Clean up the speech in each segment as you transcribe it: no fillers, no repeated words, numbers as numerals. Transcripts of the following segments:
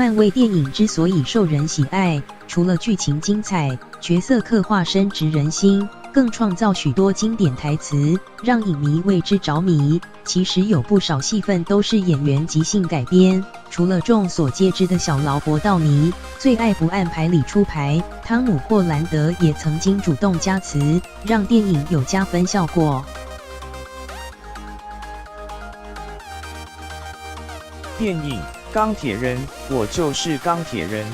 漫威电影之所以受人喜爱，除了剧情精彩、角色刻画深植人心，更创造许多经典台词，让影迷为之着迷。其实有不少戏份都是演员即兴改编，除了众所皆知的小劳勃道尼最爱不按牌理出牌，汤姆霍兰德也曾经主动加词，让电影有加分效果。电影《钢铁人》，我就是钢铁人。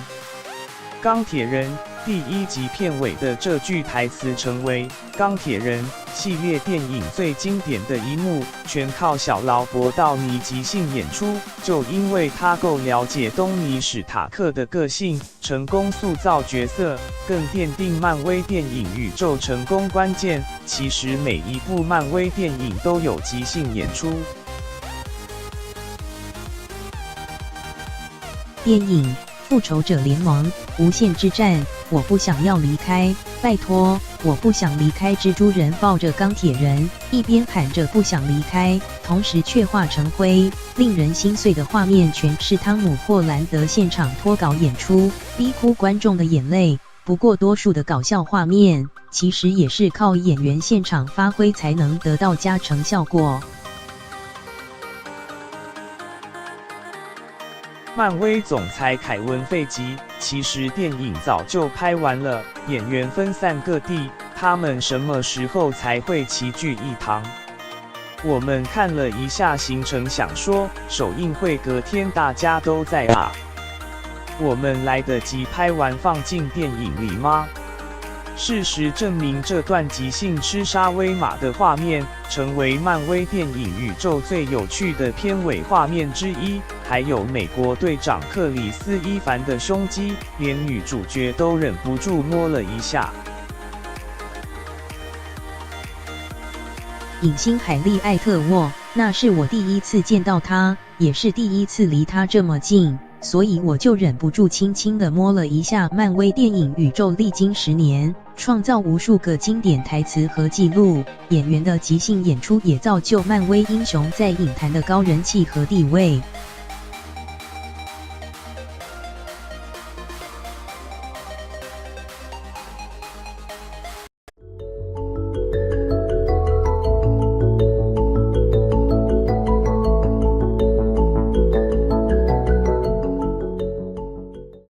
钢铁人第1集片尾的这句台词成为钢铁人系列电影最经典的一幕，全靠小劳勃道尼即兴演出。就因为他够了解东尼史塔克的个性，成功塑造角色，更奠定漫威电影宇宙成功关键。其实每一部漫威电影都有即兴演出。电影《复仇者联盟：无限之战》，我不想要离开，拜托，我不想离开。蜘蛛人抱着钢铁人，一边喊着不想离开，同时却化成灰。令人心碎的画面全是汤姆·霍兰德现场脱稿演出，逼哭观众的眼泪。不过多数的搞笑画面，其实也是靠演员现场发挥才能得到加成效果。漫威总裁凯文·费吉，其实电影早就拍完了，演员分散各地，他们什么时候才会齐聚一堂？我们看了一下行程，想说首映会隔天大家都在啊，我们来得及拍完放进电影里吗？事实证明，这段即兴吃沙威玛的画面，成为漫威电影宇宙最有趣的片尾画面之一。还有美国队长克里斯·伊凡的胸肌，连女主角都忍不住摸了一下。影星海莉·艾特沃，那是我第一次见到她，也是第一次离她这么近，所以我就忍不住轻轻地摸了一下。漫威电影宇宙历经10年，创造无数个经典台词和纪录，演员的即兴演出也造就漫威英雄在影坛的高人气和地位。